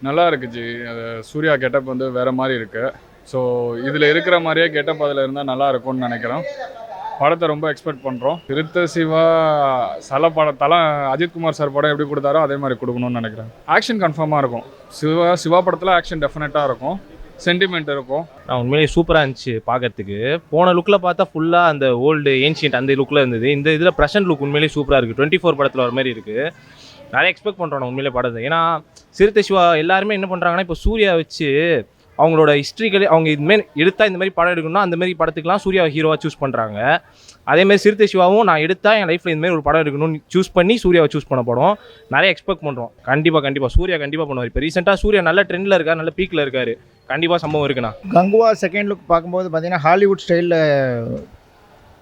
நல்லா இருக்கு ஜி. அது சூர்யா கெட்டப் வந்து வேற மாரி இருக்கு. ஸோ இதில் இருக்கிற மாதிரியே கெட்டப் அதில் இருந்தால் நல்லா இருக்கும்னு நினைக்கிறோம். படத்தை ரொம்ப எக்ஸ்பெக்ட் பண்ணுறோம். சிறுத்தை சிவா தலை அஜித்குமார் சார் படம் எப்படி கொடுத்தாரோ அதே மாதிரி கொடுக்கணும்னு நினைக்கிறேன். ஆக்ஷன் கன்ஃபார்மாக இருக்கும். சிவா படத்தில் ஆக்ஷன் டெஃபினட்டாக இருக்கும். சென்டிமெண்ட் இருக்கும். உண்மையிலேயே சூப்பராக இருந்துச்சு பார்க்கறதுக்கு. போன லுக்கில் பார்த்தா ஃபுல்லாக அந்த ஓல்டு ஏன்ஷியன்ட் அந்த லுக்கில் இருந்தது. இந்த இதில் ப்ரெசென்ட் லுக் உண்மையிலேயே சூப்பராக இருக்குது. 24 படத்தில் வர மாதிரி இருக்குது. நிறைய எக்ஸ்பெக்ட் பண்ணுறோம் நான் உண்மையிலே படத்தை. ஏன்னா சிறுத்தை சிவா எல்லாருமே என்ன பண்ணுறாங்கன்னா இப்போ சூர்யா வச்சு அவங்களோட ஹிஸ்ட்ரிக்கலே அவங்க இதுமாரி எடுத்தால் இந்த மாதிரி படம் எடுக்கணும்னா அந்த மாதிரி படத்துக்குலாம் சூர்யா ஹீரோவாக சூஸ் பண்ணுறாங்க. அதேமாதிரி சிறுத்தை சிவாவும் நான் எடுத்தால் என் லைஃப்பில் இந்தமாதிரி ஒரு படம் எடுக்கணும்னு சூஸ் பண்ணி சூர்யாவை சூஸ் பண்ண படம். நிறைய எக்ஸ்பெக்ட் பண்ணுறோம். கண்டிப்பாக சூர்யா கண்டிப்பாக பண்ணுவார். இப்போ ரீசெண்டாக சூர்யா நல்ல ட்ரெண்டில் இருக்கார், நல்ல பீக்கில் இருக்கார். கண்டிப்பாக சம்பவம் இருக்குண்ணா. கங்குவா செகண்ட் லுக் பார்க்கும்போது பார்த்தீங்கன்னா ஹாலிவுட் ஸ்டைலில்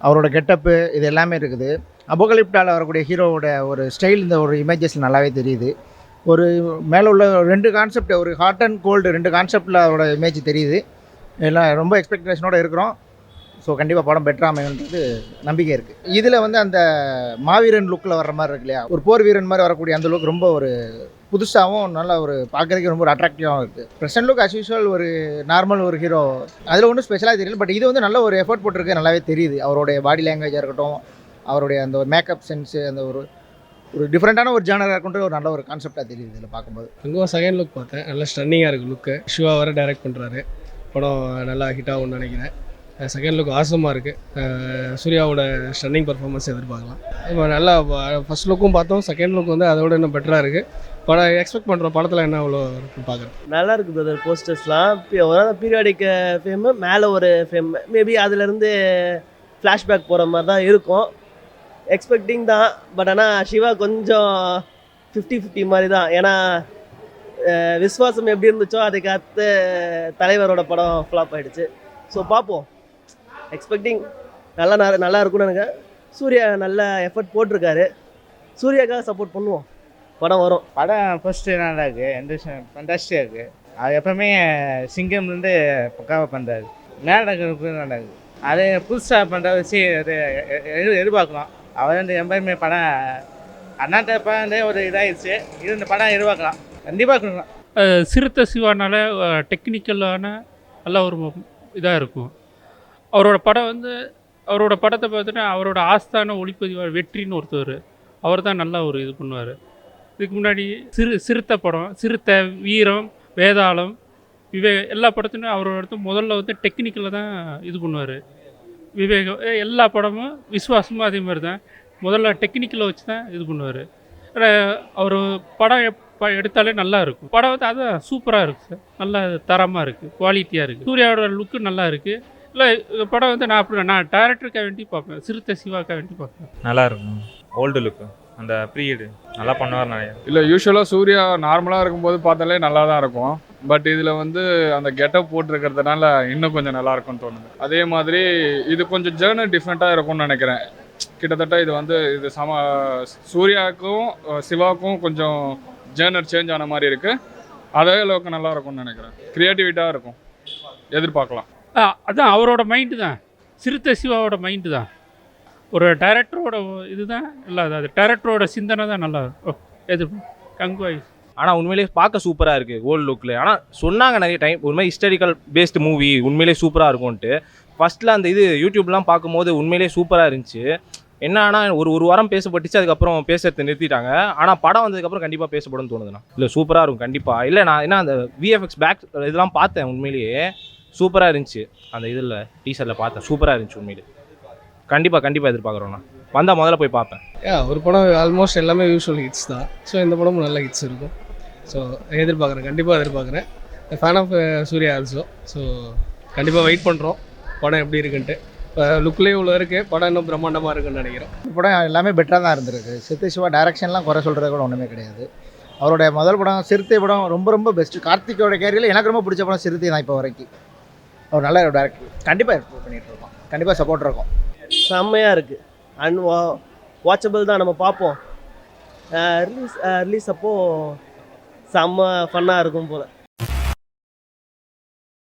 அவரோட கெட்டப்பு இது எல்லாமே இருக்குது. அபோகலிப்டாவில் வரக்கூடிய ஹீரோவோட ஒரு ஸ்டைல் இந்த ஒரு இமேஜஸில் நல்லாவே தெரியுது. ஒரு மேலே உள்ள 2 கான்செப்ட், ஒரு ஹாட் அண்ட் கோல்டு 2 கான்செப்டில் அவரோட இமேஜ் தெரியுது. எல்லாம் ரொம்ப எக்ஸ்பெக்டேஷனோடு இருக்கிறோம். ஸோ கண்டிப்பாக படம் பெட்டராக அமையுன்றது நம்பிக்கை இருக்குது. இதில் வந்து அந்த மாவீரன் லுக்கில் வர்ற மாதிரி இருக்கு இல்லையா, ஒரு போர் வீரன் மாதிரி வரக்கூடிய அந்த லுக் ரொம்ப ஒரு புதுசாகவும் நல்ல ஒரு பார்க்குறதுக்கு ரொம்ப ஒரு அட்ராக்டிவாகவும் இருக்குது. ப்ரெசென்ட் லுக் அஸ் யூஷுவல் ஒரு நார்மல் ஒரு ஹீரோ, அதில் ஒன்றும் ஸ்பெஷலாக தெரியல. பட் இது வந்து நல்ல ஒரு எஃபர்ட் போட்டிருக்கு, நல்லாவே தெரியுது. அவருடைய பாடி லாங்குவேஜாக இருக்கட்டும், அவருடைய அந்த ஒரு மேக்கப் சென்ஸு, அந்த ஒரு டிஃப்ரெண்ட்டான ஒரு ஜானராக இருக்குன்ற ஒரு நல்ல ஒரு கான்செப்டாக தெரியுது இதில் பார்க்கும்போது. கங்குவா செகண்ட் லுக் பார்த்தேன், நல்லா ஸ்டன்னிங்காக இருக்குது லுக்கு. சிவா வர டைரக்ட் பண்ணுறாரு. படம் நல்லா ஹிட் ஆகும்னு நினைக்கிறேன். செகண்ட் லுக் ஆசமாக இருக்குது. சூர்யாவோட ஸ்டன்னிங் பர்ஃபார்மன்ஸ் எதிர்பார்க்கலாம். இப்போ நல்லா ஃபஸ்ட் லுக்கும் பார்த்தோம், செகண்ட் லுக் வந்து அதோட இன்னும் பெட்டராக இருக்குது. படம் எக்ஸ்பெக்ட் பண்ணுறோம். படத்தில் என்ன அவ்வளோ இருக்குன்னு பார்க்குறேன். நல்லா இருக்குது பிரதர். போஸ்டர்ஸ்லாம் பீரியாடிக் ஃபேமு, மேலே ஒரு ஃபேம், மேபி அதுலேருந்து ஃப்ளாஷ்பேக் போகிற மாதிரி தான் இருக்கும். எக்ஸ்பெக்டிங் தான். பட் ஆனால் சிவா கொஞ்சம் 50-50 மாதிரி தான். ஏன்னா விஸ்வாசம் எப்படி இருந்துச்சோ அதுக்கு அடுத்து தலைவரோட படம் ஃப்ளாப் ஆகிடுச்சு. ஸோ பார்ப்போம். எக்ஸ்பெக்டிங் நல்லா இருக்கும்னு எனக்கு. சூர்யா நல்ல எஃபர்ட் போட்டிருக்காரு. சூர்யாக்காக சப்போர்ட் பண்ணுவோம். படம் வரும். படம் ஃபஸ்ட்டு நல்லா இருக்குது, ஃபண்டாஸ்டிக்காக இருக்குது. அது எப்போவுமே சிங்கம்லேருந்து பக்காவாக பண்ணுறாரு. மேடக்கு நல்லா இருக்குது. அது புதுசாக பண்ணுறத வச்சு எதிர்பார்க்கலாம். அவர் வந்து எப்பயுமே படம் அண்ணாட்ட வந்து ஒரு இதாகிடுச்சு. இது இந்த படம் எதிர்பார்க்கலாம், கண்டிப்பாக கொடுக்கலாம். சிறுத்தை சிவானால டெக்னிக்கலான நல்ல ஒரு இதாக இருக்கும். அவரோட படம் வந்து அவரோட படத்தை பார்த்தோன்னா அவரோட ஆஸ்தான ஒளிப்பதிவாளர் வெற்றின்னு ஒருத்தர், அவர் தான் நல்லா ஒரு இது பண்ணுவார். இதுக்கு முன்னாடி சிறுத்தை படம், சிறுத்தை, வீரம், வேதாளம், எல்லா படத்துலையும் அவரோட முதல்ல வந்து டெக்னிக்கலில் தான் இது பண்ணுவார். விவேகம் எல்லா படமும், விஸ்வாசமும் அதே மாதிரி தான் முதல்ல டெக்னிக்கலை வச்சு தான் இது பண்ணுவார். அவர் படம் எடுத்தாலே நல்லா இருக்கும். படம் வந்து அதுதான் சூப்பராக இருக்குது சார். நல்லா தரமாக இருக்குது, குவாலிட்டியாக இருக்குது. சூர்யாவோட லுக்கு நல்லா இருக்குது. இல்லை படம் வந்து நான் டைரக்டருக்காக வேண்டி பார்ப்பேன், சிறுத்தை சிவாக்காக வேண்டி பார்ப்பேன். நல்லா இருக்கும். ஓல்டு லுக்கு, அந்த ப்ரீடு நல்லா பண்ணுவார் நிறையா. இல்லை யூஸ்வலாக சூர்யா நார்மலாக இருக்கும்போது பார்த்தாலே நல்லா தான் இருக்கும். பட் இதில் வந்து அந்த கெட்டப் போட்டிருக்கிறதுனால இன்னும் கொஞ்சம் நல்லா இருக்கும்னு தோணுது. அதே மாதிரி இது கொஞ்சம் ஜேர்னல் டிஃப்ரெண்ட்டாக இருக்கும்னு நினைக்கிறேன். கிட்டத்தட்ட இது வந்து இது சூர்யாவுக்கும் சிவாவுக்கும் கொஞ்சம் ஜேர்னர் சேஞ்ச் ஆன மாதிரி இருக்குது. அதே அளவுக்கு நல்லா இருக்கும்னு நினைக்கிறேன். க்ரியேட்டிவிட்டாக இருக்கும், எதிர்பார்க்கலாம். அதுதான் அவரோட மைண்டு தான், சிறுத்தை சிவாவோட மைண்டு தான். ஒரு டைரக்டரோட இதுதான் நல்லா, அது டைரக்டரோட சிந்தனை தான் நல்லா கங்குவாய். ஆனால் உண்மையிலேயே பார்க்க சூப்பராக இருக்குது ஓல்டு லுக்கில். ஆனால் சொன்னாங்க நிறைய டைம் உண்மையிலே ஹிஸ்டாரிக்கல் பேஸ்டு மூவி உண்மையிலே சூப்பராக இருக்கும்ன்ட்டு. ஃபஸ்ட்டில் அந்த இது யூடியூப்லாம் பார்க்கும்போது உண்மையிலே சூப்பராக இருந்துச்சு. என்ன ஆனால் ஒரு வாரம் பேசப்பட்டுச்சு, அதுக்கப்புறம் பேசுறது நிறுத்திட்டாங்க. ஆனால் படம் வந்ததுக்கப்புறம் கண்டிப்பாக பேசப்படும்னு தோணுதுண்ணா. இல்லை சூப்பராக இருக்கும் கண்டிப்பாக. இல்லை நான் என்ன அந்த விஎஃப்எக்ஸ் பேக் இதெல்லாம் பார்த்தேன், உண்மையிலேயே சூப்பராக இருந்துச்சு. அந்த இதில் டீசரில் பார்த்தேன், சூப்பராக இருந்துச்சு. உண்மையிலே கண்டிப்பாக எதிர்பார்க்குறோண்ணா. வந்தால் முதல்ல போய் பார்ப்பேன். ஒரு படம் ஆல்மோஸ்ட் எல்லாமே யூஸ்வல் ஹிட்ஸ் தான். ஸோ இந்த படமும் நல்ல ஹிட்ஸ் இருக்கும். ஸோ கண்டிப்பாக எதிர்பார்க்குறேன். Fan of Suriya also. So கண்டிப்பாக வெயிட் பண்ணுறோம் படம் எப்படி இருக்குன்ட்டு. இப்போ லுக்லேயே இவ்வளோ இருக்குது, படம் இன்னும் பிரம்மாண்டமாக இருக்குன்னு நினைக்கிறோம். படம் எல்லாமே பெட்டராக தான் இருந்திருக்கு. சிறுத்தை சிவா டைரக்ஷன்லாம் குறை சொல்கிறது கூட ஒன்றுமே கிடையாது. அவருடைய முதல் படம் சிறுத்தை படம் ரொம்ப பெஸ்ட்டு. கார்த்திகோட கேரியரில் எனக்கு ரொம்ப பிடிச்ச படம் சிறுத்தை தான் இப்போ வரைக்கும். அவர் நல்ல டேரக்டர், கண்டிப்பாக எக்ஸ்போர்ட் பண்ணிகிட்டு இருக்கோம், கண்டிப்பாக சப்போர்ட் இருக்கும். செம்மையாக இருக்குது. வாட்சபிள் தான், நம்ம பார்ப்போம். ரிலீஸ் அப்போது செம்ம ஃபன்னாக இருக்கும் போல்.